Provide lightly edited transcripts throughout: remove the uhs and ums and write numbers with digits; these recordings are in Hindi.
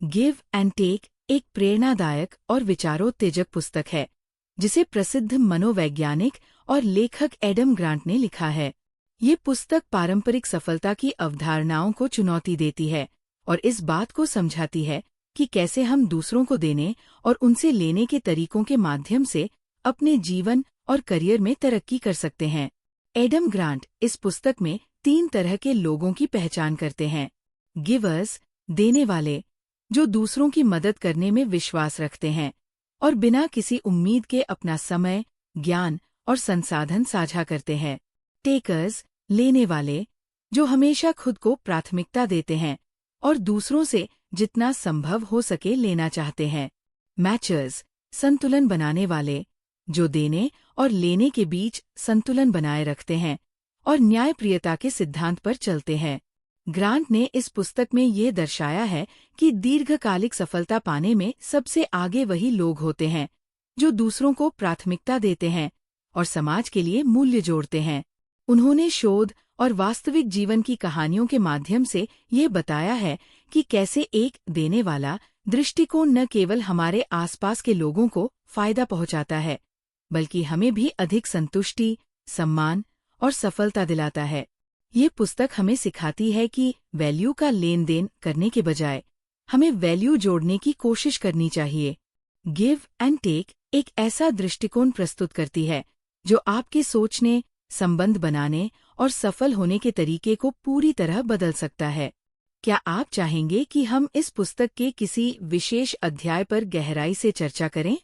गिव एंड टेक एक प्रेरणादायक और विचारोत्तेजक पुस्तक है जिसे प्रसिद्ध मनोवैज्ञानिक और लेखक एडम ग्रांट ने लिखा है। ये पुस्तक पारंपरिक सफलता की अवधारणाओं को चुनौती देती है और इस बात को समझाती है कि कैसे हम दूसरों को देने और उनसे लेने के तरीकों के माध्यम से अपने जीवन और करियर में तरक्की कर सकते हैं। एडम ग्रांट इस पुस्तक में 3 तरह के लोगों की पहचान करते हैं। गिवर्स, देने वाले, जो दूसरों की मदद करने में विश्वास रखते हैं और बिना किसी उम्मीद के अपना समय, ज्ञान और संसाधन साझा करते हैं। टेकर्स, लेने वाले, जो हमेशा खुद को प्राथमिकता देते हैं और दूसरों से जितना संभव हो सके लेना चाहते हैं। मैचर्स, संतुलन बनाने वाले, जो देने और लेने के बीच संतुलन बनाए रखते हैं और न्यायप्रियता के सिद्धांत पर चलते हैं। ग्रांट ने इस पुस्तक में ये दर्शाया है कि दीर्घकालिक सफलता पाने में सबसे आगे वही लोग होते हैं जो दूसरों को प्राथमिकता देते हैं और समाज के लिए मूल्य जोड़ते हैं। उन्होंने शोध और वास्तविक जीवन की कहानियों के माध्यम से ये बताया है कि कैसे एक देने वाला दृष्टिकोण न केवल हमारे आसपास के लोगों को फायदा पहुंचाता है, बल्कि हमें भी अधिक संतुष्टि, सम्मान और सफलता दिलाता है। ये पुस्तक हमें सिखाती है कि वैल्यू का लेन देन करने के बजाय हमें वैल्यू जोड़ने की कोशिश करनी चाहिए। गिव एंड टेक एक ऐसा दृष्टिकोण प्रस्तुत करती है जो आपके सोचने, संबंध बनाने और सफल होने के तरीके को पूरी तरह बदल सकता है। क्या आप चाहेंगे कि हम इस पुस्तक के किसी विशेष अध्याय पर गहराई से चर्चा करें?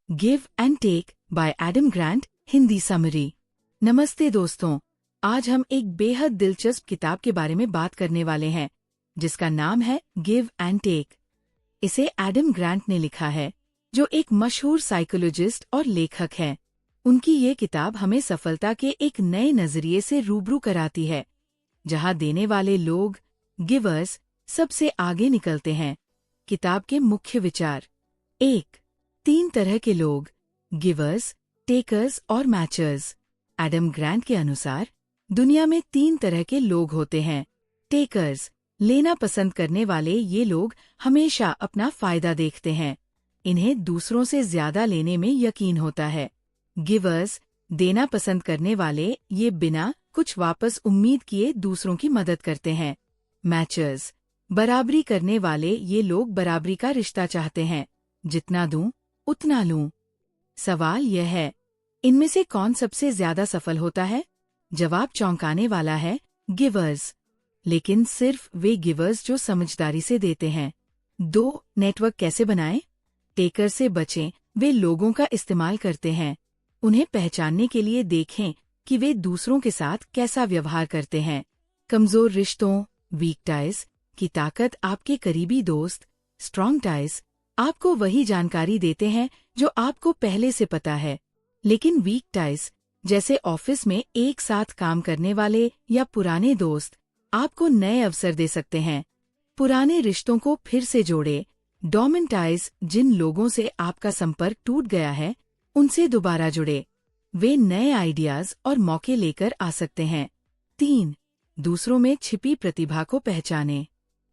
Give and take by Adam Grant, Hindi summary. नमस्ते दोस्तों, आज हम एक बेहद दिलचस्प किताब के बारे में बात करने वाले हैं जिसका नाम है गिव एंड टेक। इसे एडम ग्रांट ने लिखा है, जो एक मशहूर साइकोलॉजिस्ट और लेखक हैं। उनकी ये किताब हमें सफलता के एक नए नजरिए से रूबरू कराती है, जहां देने वाले लोग, गिवर्स, सबसे आगे निकलते हैं। किताब के मुख्य विचार। 1. 3 तरह के लोग, गिवर्स, टेकर्स और मैचर्स। एडम ग्रांट के अनुसार दुनिया में 3 तरह के लोग होते हैं। टेकर्स, लेना पसंद करने वाले ये लोग हमेशा अपना फायदा देखते हैं। इन्हें दूसरों से ज्यादा लेने में यकीन होता है। गिवर्स, देना पसंद करने वाले ये बिना कुछ वापस उम्मीद किए दूसरों की मदद करते हैं। मैचर्स, बराबरी करने वाले ये लोग बराबरी का रिश्ता चाहते हैं, जितना दूं उतना लूं। सवाल यह है, इनमें से कौन सबसे ज्यादा सफल होता है? जवाब चौंकाने वाला है, गिवर्स। लेकिन सिर्फ वे गिवर्स जो समझदारी से देते हैं। 2. नेटवर्क कैसे बनाएं? टेकर से बचें, वे लोगों का इस्तेमाल करते हैं। उन्हें पहचानने के लिए देखें कि वे दूसरों के साथ कैसा व्यवहार करते हैं। कमजोर रिश्तों, वीक टाइज, की ताकत आपके करीबी दोस्त, स्ट्रॉन्ग टाइज, आपको वही जानकारी देते हैं जो आपको पहले से पता है। लेकिन वीक टाइज, जैसे ऑफिस में एक साथ काम करने वाले या पुराने दोस्त, आपको नए अवसर दे सकते हैं। पुराने रिश्तों को फिर से जोड़े। डोमिनेंट टाइज, जिन लोगों से आपका संपर्क टूट गया है, उनसे दोबारा जुड़े। वे नए आइडियाज और मौके लेकर आ सकते हैं। 3. दूसरों में छिपी प्रतिभा को पहचाने।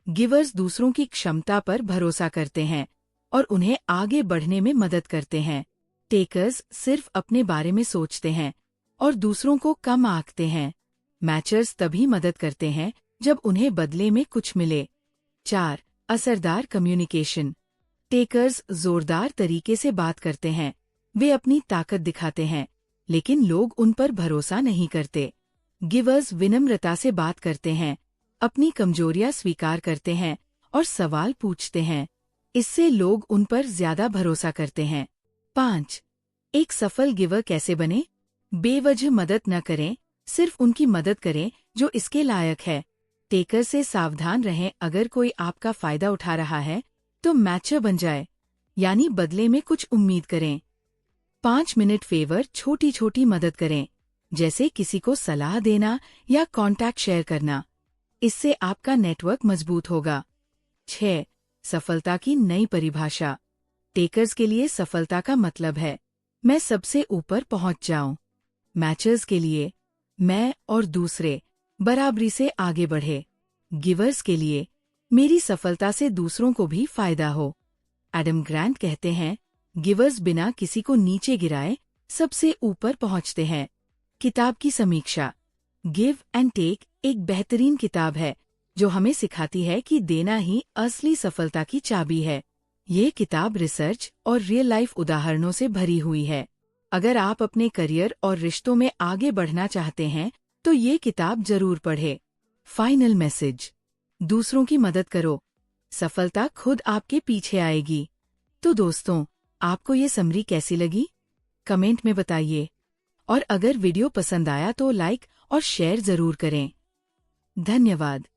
गिवर्स दूसरों की क्षमता पर भरोसा करते हैं और उन्हें आगे बढ़ने में मदद करते हैं। टेकर्स सिर्फ अपने बारे में सोचते हैं और दूसरों को कम आंकते हैं। मैचर्स तभी मदद करते हैं जब उन्हें बदले में कुछ मिले। 4. असरदार कम्युनिकेशन। टेकर्स जोरदार तरीके से बात करते हैं, वे अपनी ताकत दिखाते हैं, लेकिन लोग उन पर भरोसा नहीं करते। गिवर्स विनम्रता से बात करते हैं, अपनी कमजोरियां स्वीकार करते हैं और सवाल पूछते हैं। इससे लोग उन पर ज्यादा भरोसा करते हैं। 5. एक सफल गिवर कैसे बने? बेवजह मदद न करें, सिर्फ उनकी मदद करें जो इसके लायक है। टेकर से सावधान रहें, अगर कोई आपका फायदा उठा रहा है तो मैचर बन जाए, यानी बदले में कुछ उम्मीद करें। 5 मिनट फेवर, छोटी छोटी मदद करें, जैसे किसी को सलाह देना या कॉन्टैक्ट शेयर करना। इससे आपका नेटवर्क मजबूत होगा। 6. सफलता की नई परिभाषा। टेकर्स के लिए सफलता का मतलब है मैं सबसे ऊपर पहुंच जाऊं। मैचर्स के लिए मैं और दूसरे बराबरी से आगे बढ़े। गिवर्स के लिए मेरी सफलता से दूसरों को भी फायदा हो। एडम ग्रांट कहते हैं, गिवर्स बिना किसी को नीचे गिराए सबसे ऊपर पहुंचते हैं। किताब की समीक्षा। गिव एंड टेक एक बेहतरीन किताब है जो हमें सिखाती है कि देना ही असली सफलता की चाबी है। ये किताब रिसर्च और रियल लाइफ उदाहरणों से भरी हुई है। अगर आप अपने करियर और रिश्तों में आगे बढ़ना चाहते हैं तो ये किताब जरूर पढ़ें। Final message. दूसरों की मदद करो, सफलता खुद आपके पीछे आएगी। तो दोस्तों, आपको ये समरी कैसी लगी? कमेंट में बताइए। और अगर वीडियो पसंद आया तो लाइक और शेयर जरूर करें। धन्यवाद।